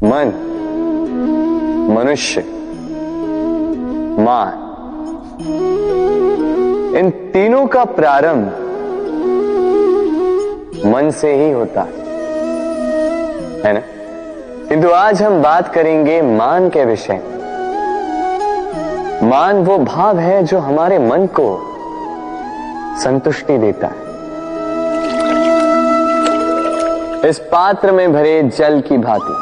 मन, मनुष्य, मान, इन तीनों का प्रारंभ मन से ही होता है ना। किंतु आज हम बात करेंगे मान के विषय में। मान वो भाव है जो हमारे मन को संतुष्टि देता है। इस पात्र में भरे जल की भांति,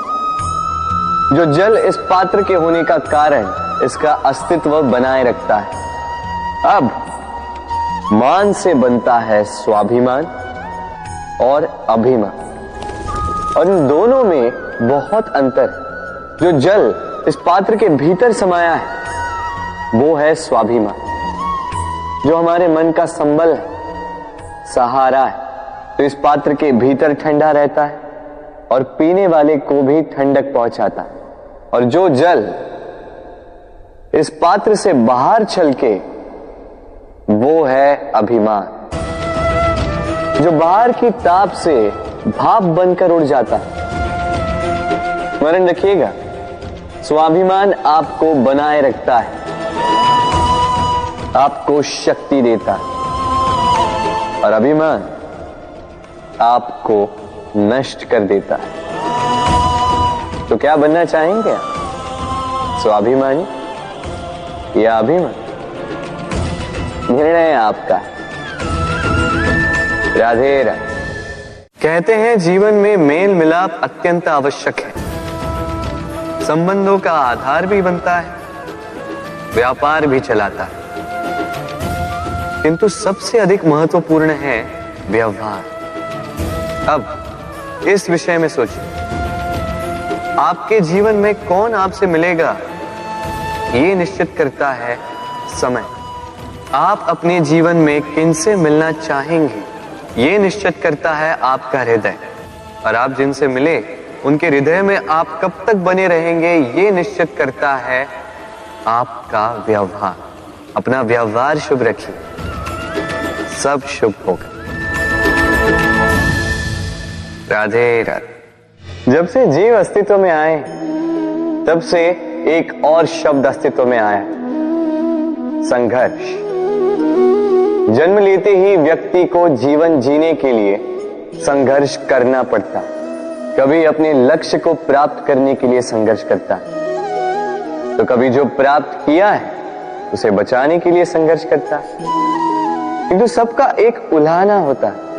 जो जल इस पात्र के होने का कारण इसका अस्तित्व बनाए रखता है। अब मान से बनता है स्वाभिमान और अभिमान, और इन दोनों में बहुत अंतर है। जो जल इस पात्र के भीतर समाया है वो है स्वाभिमान, जो हमारे मन का संबल है, सहारा है। तो इस पात्र के भीतर ठंडा रहता है और पीने वाले को भी ठंडक पहुंचाता है। और जो जल इस पात्र से बाहर छलके वो है अभिमान, जो बाहर की ताप से भाप बनकर उड़ जाता है। स्मरण रखिएगा, स्वाभिमान आपको बनाए रखता है, आपको शक्ति देता है, और अभिमान आपको नष्ट कर देता है। तो क्या बनना चाहेंगे आप, स्वाभिमानी या अभिमान? निर्णय आपका है। राधे राधे। कहते हैं जीवन में मेल मिलाप अत्यंत आवश्यक है, संबंधों का आधार भी बनता है, व्यापार भी चलाता है, किंतु सबसे अधिक महत्वपूर्ण है व्यवहार। अब इस विषय में सोचिए, आपके जीवन में कौन आपसे मिलेगा ये निश्चित करता है समय। आप अपने जीवन में किनसे मिलना चाहेंगे ये निश्चित करता है आपका हृदय, और आप जिनसे मिले उनके हृदय में आप कब तक बने रहेंगे ये निश्चित करता है आपका व्यवहार। अपना व्यवहार शुभ रखिए, सब शुभ होगा। राधे राधे। जब से जीव अस्तित्व में आए तब से एक और शब्द अस्तित्व में आया, संघर्ष। जन्म लेते ही व्यक्ति को जीवन जीने के लिए संघर्ष करना पड़ता है। कभी अपने लक्ष्य को प्राप्त करने के लिए संघर्ष करता है, तो कभी जो प्राप्त किया है उसे बचाने के लिए संघर्ष करता है। किंतु सबका एक उल्हाना होता है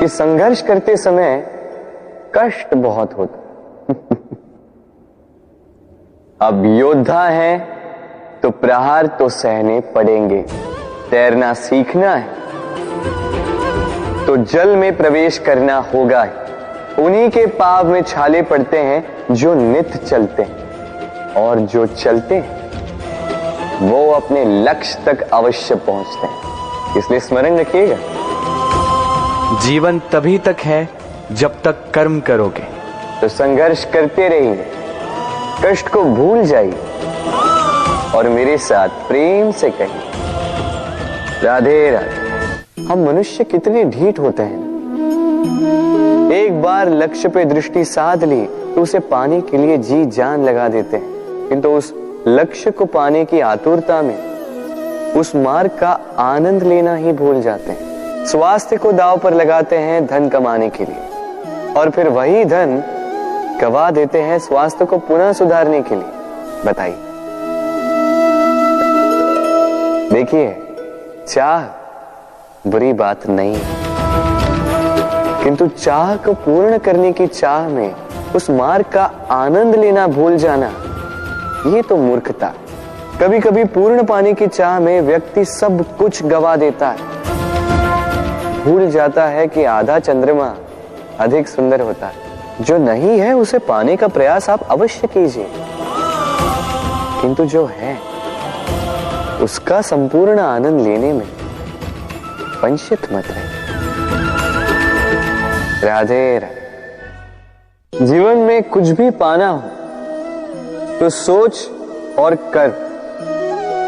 कि संघर्ष करते समय कष्ट बहुत होता। अब योद्धा है तो प्रहार तो सहने पड़ेंगे। तैरना सीखना है तो जल में प्रवेश करना होगा ही। उन्हीं के पाव में छाले पड़ते हैं जो नित्य चलते हैं, और जो चलते हैं वो अपने लक्ष्य तक अवश्य पहुंचते हैं। इसलिए स्मरण रखिएगा, जीवन तभी तक है जब तक कर्म करोगे। तो संघर्ष करते रहिए, कष्ट को भूल जाइए और मेरे साथ प्रेम से कहिए राधे राधे। हम मनुष्य कितने ढीठ होते हैं। एक बार लक्ष्य पे दृष्टि साध ली तो उसे पाने के लिए जी जान लगा देते हैं, किंतु उस लक्ष्य को पाने की आतुरता में उस मार्ग का आनंद लेना ही भूल जाते हैं। स्वास्थ्य को दांव पर लगाते हैं धन कमाने के लिए, और फिर वही धन गवा देते हैं स्वास्थ्य को पुनः सुधारने के लिए। बताइए। देखिए, चाह बुरी बात नहीं है, किंतु चाह को पूर्ण करने की चाह में उस मार्ग का आनंद लेना भूल जाना, ये तो मूर्खता। कभी कभी पूर्ण पाने की चाह में व्यक्ति सब कुछ गवा देता है, भूल जाता है कि आधा चंद्रमा अधिक सुंदर होता है। जो नहीं है उसे पाने का प्रयास आप अवश्य कीजिए, किंतु जो है उसका संपूर्ण आनंद लेने में वंचित मत रहे। राधे राधे। जीवन में कुछ भी पाना हो तो सोच और कर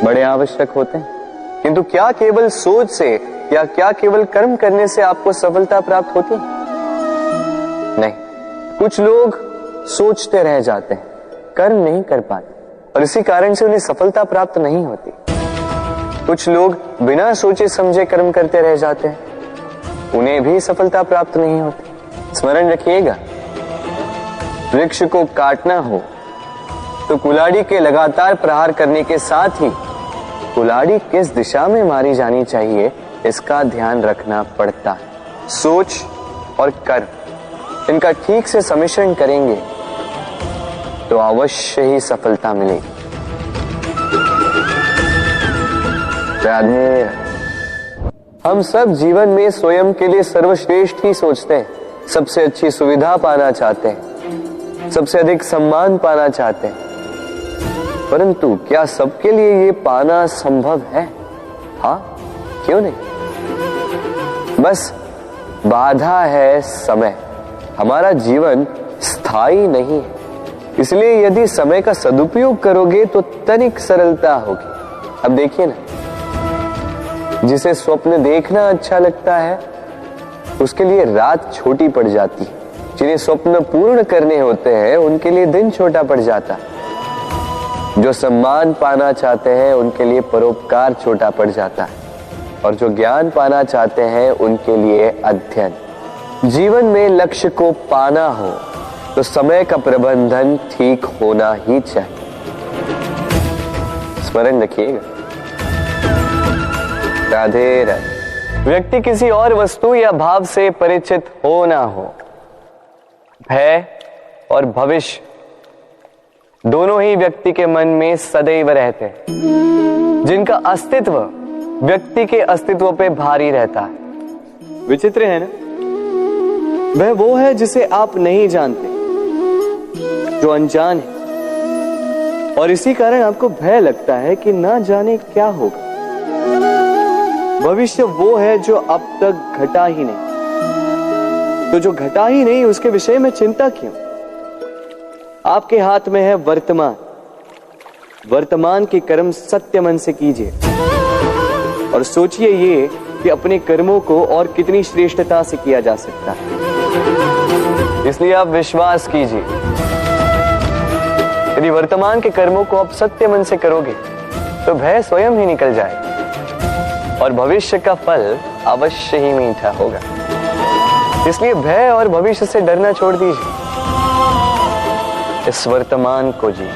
बड़े आवश्यक होते हैं, किंतु क्या केवल सोच से या क्या केवल कर्म करने से आपको सफलता प्राप्त होती है? नहीं। कुछ लोग सोचते रह जाते हैं, कर्म नहीं कर पाते और इसी कारण से उन्हें सफलता प्राप्त नहीं होती। कुछ लोग बिना सोचे समझे कर्म करते रह जाते हैं, उन्हें भी सफलता प्राप्त नहीं होती। स्मरण रखिएगा, वृक्ष को काटना हो तो कुल्हाड़ी के लगातार प्रहार करने के साथ ही कुल्हाड़ी किस दिशा में मारी जानी चाहिए इसका ध्यान रखना पड़ता है। सोच और कर्म इनका ठीक से सम्मिश्रण करेंगे तो अवश्य ही सफलता मिलेगी। राधे। हम सब जीवन में स्वयं के लिए सर्वश्रेष्ठ ही सोचते हैं, सबसे अच्छी सुविधा पाना चाहते हैं, सबसे अधिक सम्मान पाना चाहते हैं, परंतु क्या सबके लिए ये पाना संभव है? हाँ, क्यों नहीं। बस बाधा है समय। हमारा जीवन स्थायी नहीं है, इसलिए यदि समय का सदुपयोग करोगे तो तनिक सरलता होगी। अब देखिए ना, जिसे स्वप्न देखना अच्छा लगता है उसके लिए रात छोटी पड़ जाती है, जिन्हें स्वप्न पूर्ण करने होते हैं उनके लिए दिन छोटा पड़ जाता है, जो सम्मान पाना चाहते हैं उनके लिए परोपकार छोटा पड़ जाता है और जो ज्ञान पाना चाहते हैं उनके लिए अध्ययन। जीवन में लक्ष्य को पाना हो तो समय का प्रबंधन ठीक होना ही चाहिए। स्मरण रखिएगा। राधे राधे। व्यक्ति किसी और वस्तु या भाव से परिचित हो ना हो, भय और भविष्य दोनों ही व्यक्ति के मन में सदैव रहते हैं, जिनका अस्तित्व व्यक्ति के अस्तित्व पे भारी रहता है। विचित्र है ना? वह वो है जिसे आप नहीं जानते, जो अनजान है, और इसी कारण आपको भय लगता है कि ना जाने क्या होगा। भविष्य वो है जो अब तक घटा ही नहीं, तो जो घटा ही नहीं उसके विषय में चिंता क्यों? आपके हाथ में है वर्तमान। वर्तमान के कर्म सत्य मन से कीजिए और सोचिए ये कि अपने कर्मों को और कितनी श्रेष्ठता से किया जा सकता है। इसलिए आप विश्वास कीजिए, यदि वर्तमान के कर्मों को आप सत्य मन से करोगे तो भय स्वयं ही निकल जाएगा और भविष्य का फल अवश्य ही मीठा होगा। इसलिए भय और भविष्य से डरना छोड़ दीजिए, इस वर्तमान को जी।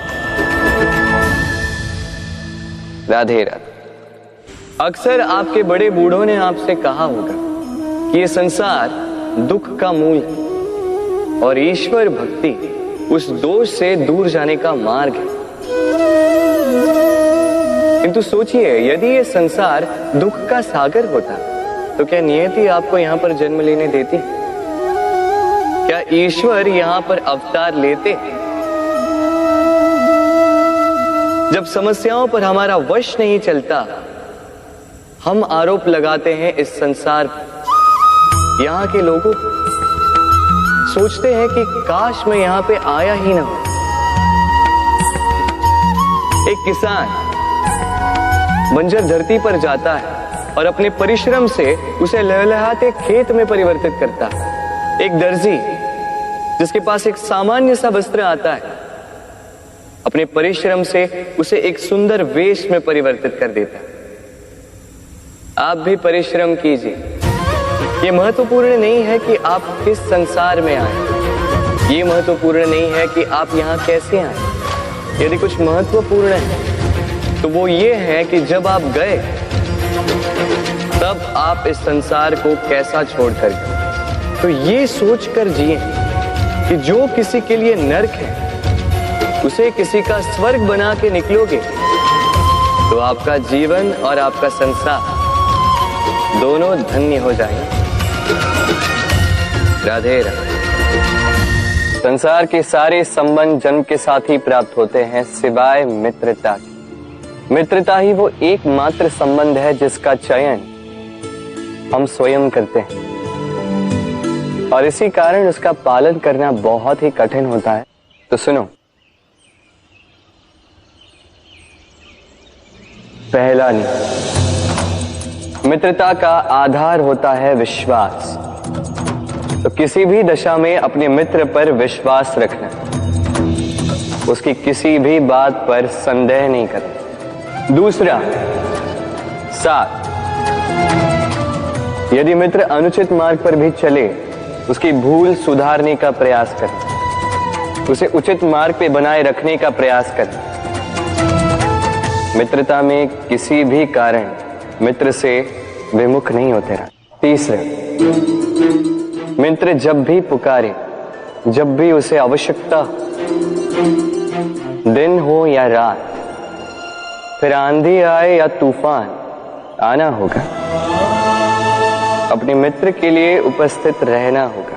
राधे राधे। अक्सर आपके बड़े बूढ़ों ने आपसे कहा होगा कि ये संसार दुख का मूल है और ईश्वर भक्ति उस दोष से दूर जाने का मार्ग है। किंतु सोचिए, यदि ये संसार दुख का सागर होता तो क्या नियति आपको यहां पर जन्म लेने देती? क्या ईश्वर यहां पर अवतार लेते? जब समस्याओं पर हमारा वश नहीं चलता, हम आरोप लगाते हैं इस संसार पर। यहाँ के लोगों सोचते हैं कि काश मैं यहाँ पे आया ही ना हो। एक किसान बंजर धरती पर जाता है और अपने परिश्रम से उसे लहलहाते खेत में परिवर्तित करता है। एक दर्जी जिसके पास एक सामान्य सा वस्त्र आता है, अपने परिश्रम से उसे एक सुंदर वेश में परिवर्तित कर देता है। आप भी परिश्रम कीजिए। ये महत्वपूर्ण नहीं है कि आप किस संसार में आए, ये महत्वपूर्ण नहीं है कि आप यहाँ कैसे आए। यदि कुछ महत्वपूर्ण है तो वो ये है कि जब आप गए तब आप इस संसार को कैसा छोड़कर गए। तो ये सोचकर जिए कि जो किसी के लिए नरक है उसे किसी का स्वर्ग बना के निकलोगे तो आपका जीवन और आपका संसार दोनों धन्य हो जाएंगे। राधे राधे। संसार के सारे संबंध जन्म के साथ ही प्राप्त होते हैं सिवाय मित्रता की। मित्रता ही वो एकमात्र संबंध है जिसका चयन हम स्वयं करते हैं और इसी कारण उसका पालन करना बहुत ही कठिन होता है। तो सुनो, पहला नियम, मित्रता का आधार होता है विश्वास। तो किसी भी दशा में अपने मित्र पर विश्वास रखना, उसकी किसी भी बात पर संदेह नहीं करना। दूसरा, 7, यदि मित्र अनुचित मार्ग पर भी चले, उसकी भूल सुधारने का प्रयास करें, उसे उचित मार्ग पे बनाए रखने का प्रयास करें। मित्रता में किसी भी कारण मित्र से विमुख नहीं होते रहना। तीसरा, मित्र जब भी पुकारे, जब भी उसे आवश्यकता, दिन हो या रात, फिर आंधी आए या तूफान, आना होगा, अपने मित्र के लिए उपस्थित रहना होगा।